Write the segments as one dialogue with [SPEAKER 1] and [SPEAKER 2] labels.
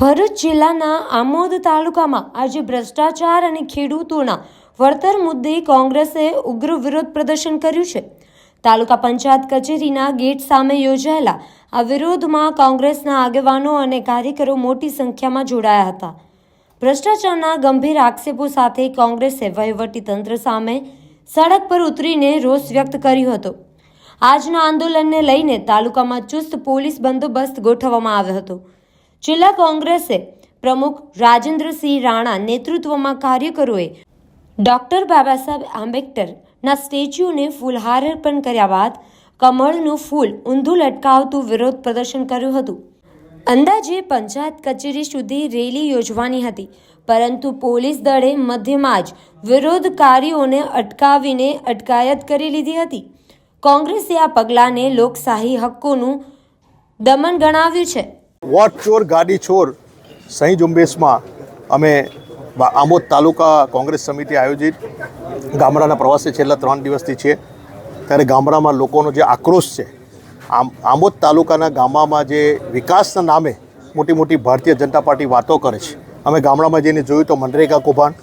[SPEAKER 1] ભરૂચ જિલ્લાના આમોદ તાલુકામાં આજે ભ્રષ્ટાચાર અને ખેડૂતોના વળતર મુદ્દે કોંગ્રેસે ઉગ્ર વિરોધ પ્રદર્શન કર્યું છે। તાલુકા પંચાયત કચેરીના ગેટ સામે યોજાયેલા આ વિરોધમાં કોંગ્રેસના આગેવાનો અને કાર્યકરો મોટી સંખ્યામાં જોડાયા હતા। ભ્રષ્ટાચારના ગંભીર આક્ષેપો સાથે કોંગ્રેસે વહીવટીતંત્ર સામે સડક પર ઉતરીને રોષ વ્યક્ત કર્યો હતો। આજના આંદોલનને લઈને તાલુકામાં ચુસ્ત પોલીસ બંદોબસ્ત ગોઠવવામાં આવ્યો હતો। જિલ્લા કોંગ્રેસે પ્રમુખ રાજેન્દ્રસિંહ રાણા નેતૃત્વમાં કાર્યકરોએ ડોક્ટર બાબા સાહેબ આંબેડકરના સ્ટેચ્યુને ફૂલહાર અર્પણ કર્યા બાદ કમળનું ફૂલ ઊંધું લટકાવતું વિરોધ પ્રદર્શન કર્યું હતું। અંદાજે પંચાયત કચેરી સુધી રેલી યોજવાની હતી, પરંતુ પોલીસ દળે મધ્યમાં જ વિરોધકારીઓને અટકાવીને અટકાયત કરી લીધી હતી। કોંગ્રેસે આ પગલાંને લોકશાહી હક્કોનું દમન ગણાવ્યું છે।
[SPEAKER 2] વોટ ચોર ગાડી ચોર સહી ઝુંબેશમાં અમે આમોદ તાલુકા કોંગ્રેસ સમિતિ આયોજિત ગામડાના પ્રવાસે છેલ્લા 3 દિવસથી છે। ત્યારે ગામડામાં લોકોનો જે આક્રોશ છે, આમોદ તાલુકાના ગામમાં જે વિકાસના નામે મોટી મોટી ભારતીય જનતા પાર્ટી વાતો કરે છે। અમે ગામડામાં જઈને જોયું તો મનરેગા કૌભાંડ,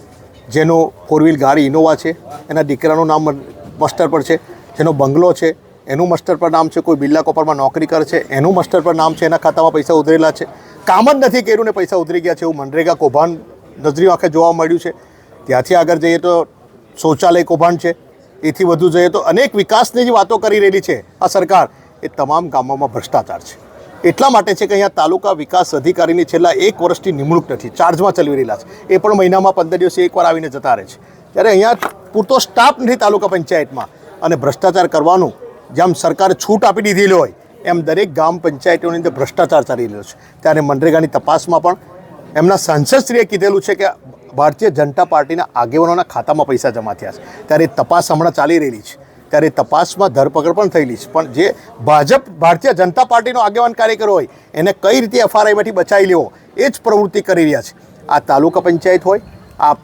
[SPEAKER 2] જેનો 4 વ્હીલ ગાડી ઇનોવા છે, એના દીકરાનું નામ મસ્ટર પર છે, જેનો બંગલો છે એનું મસ્ટર પર નામ છે, કોઈ બિરલા કોપરમાં નોકરી કરે છે એનું મસ્ટર પર નામ છે, એના ખાતામાં પૈસા ઉતરેલા છે, કામ જ નથી કર્યું ને પૈસા ઉતરી ગયા છે, એવું મનરેગા કૌભાંડ નજરી આંખે જોવા મળ્યું છે। ત્યાંથી આગળ જઈએ તો શૌચાલય કૌભાંડ છે, એથી વધુ જઈએ તો અનેક વિકાસની જે વાતો કરી રહેલી છે આ સરકાર, એ તમામ ગામોમાં ભ્રષ્ટાચાર છે। એટલા માટે છે કે અહીંયા તાલુકા વિકાસ અધિકારીની છેલ્લા 1 વર્ષથી નિમણૂક નથી, ચાર્જમાં ચલાવી રહેલા છે, એ પણ મહિનામાં 15 દિવસે એકવાર આવીને જતા રહે છે। ત્યારે અહીંયા પૂરતો સ્ટાફ નથી તાલુકા પંચાયતમાં, અને ભ્રષ્ટાચાર કરવાનું જેમ સરકારે છૂટ આપી દીધેલી હોય એમ દરેક ગામ પંચાયતોની અંદર ભ્રષ્ટાચાર ચાલી રહ્યો છે। ત્યારે મનરેગાની તપાસમાં પણ એમના સાંસદશ્રીએ કીધેલું છે કે ભારતીય જનતા પાર્ટીના આગેવાનોના ખાતામાં પૈસા જમા થયા છે। ત્યારે તપાસ હમણાં ચાલી રહેલી છે, ત્યારે તપાસમાં ધરપકડ પણ થયેલી છે, પણ જે ભાજપ ભારતીય જનતા પાર્ટીનો આગેવાન કાર્યકરો હોય એને કઈ રીતે એફઆરઆઈમાંથી બચાવી લેવો એ જ પ્રવૃત્તિ કરી રહ્યા છે। આ તાલુકા પંચાયત હોય, આ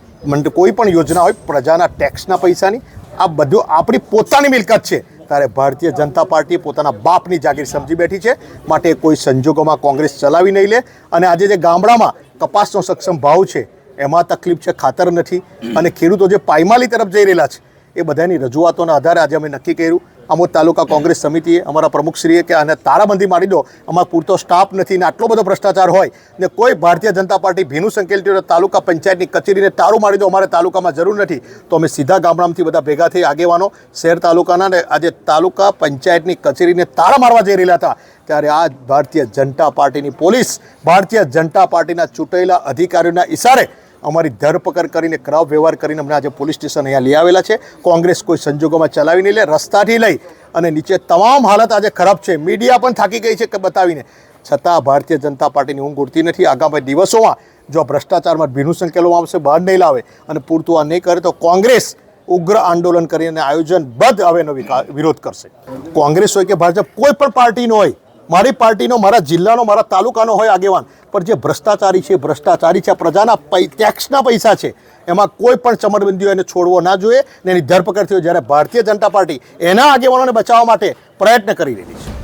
[SPEAKER 2] કોઈ પણ યોજના હોય, પ્રજાના ટેક્સના પૈસાની આ બધું આપણી પોતાની મિલકત છે। ત્યારે ભારતીય જનતા પાર્ટી પોતાના બાપની જાગીર સમજી બેઠી છે, માટે કોઈ સંજોગોમાં કોંગ્રેસ ચલાવી નહીં લે। અને આજે જે ગામડામાં કપાસનો સક્ષમ ભાવ છે એમાં તકલીફ છે, ખાતર નથી, અને ખેડૂતો જે પાયમાલી તરફ જઈ રહેલા છે, એ બધાની રજૂઆતોના આધારે આજે અમે નક્કી કર્યું આમોદ તાલુકા કોંગ્રેસ સમિતિએ, અમારા પ્રમુખશ્રીએ, કે આને તાળાબંધી મારી દો, અમારા પૂરતો સ્ટાફ નથી ને આટલો બધો ભ્રષ્ટાચાર હોય ને કોઈ ભારતીય જનતા પાર્ટી ભીનું સંકેલતી હોય તાલુકા પંચાયતની કચેરીને તાળું મારી દો, અમારે તાલુકામાં જરૂર નથી, તો અમે સીધા ગામડામાંથી બધા ભેગા થઈ આગેવાનો શહેર તાલુકાના ને આજે તાલુકા પંચાયતની કચેરીને તાળા મારવા જઈ રહેલા હતા। ત્યારે આ ભારતીય જનતા પાર્ટીની પોલીસ ભારતીય જનતા પાર્ટીના ચૂંટાયેલા અધિકારીઓના ઇશારે અમારી ધરપકડ કરીને ખરાબ વ્યવહાર કરીને અમને આજે પોલીસ સ્ટેશન અહીંયા લઈ આવેલા છે। કોંગ્રેસ કોઈ સંજોગોમાં ચલાવી નહીં લે, રસ્તાથી લઈ અને નીચે તમામ હાલત આજે ખરાબ છે, મીડિયા પણ થાકી ગઈ છે કે બતાવીને, છતાં ભારતીય જનતા પાર્ટીની ઊંઘ ઉડતી નથી। આગામી દિવસોમાં જો ભ્રષ્ટાચારમાં ભીનું સંકેલવામાં આવશે, બહાર નહીં લાવે અને પૂરતું આ નહીં કરે તો કોંગ્રેસ ઉગ્ર આંદોલન કરીને આયોજનબદ્ધ હવેનો વિરોધ કરશે। કોંગ્રેસ હોય કે ભાજપ, કોઈ પણ પાર્ટીનો હોય, મારી પાર્ટીનો, મારા જિલ્લાનો, મારા તાલુકાનો હોય આગેવાન, પણ જે ભ્રષ્ટાચારી છે, પ્રજાના ટેક્સના પૈસા છે, એમાં કોઈ પણ ચમરબંધીઓ એને છોડવો ના જોઈએ ને એની ધરપકડ થઈ। જ્યારે ભારતીય જનતા પાર્ટી એના આગેવાનોને બચાવવા માટે પ્રયત્ન કરી રહી છે।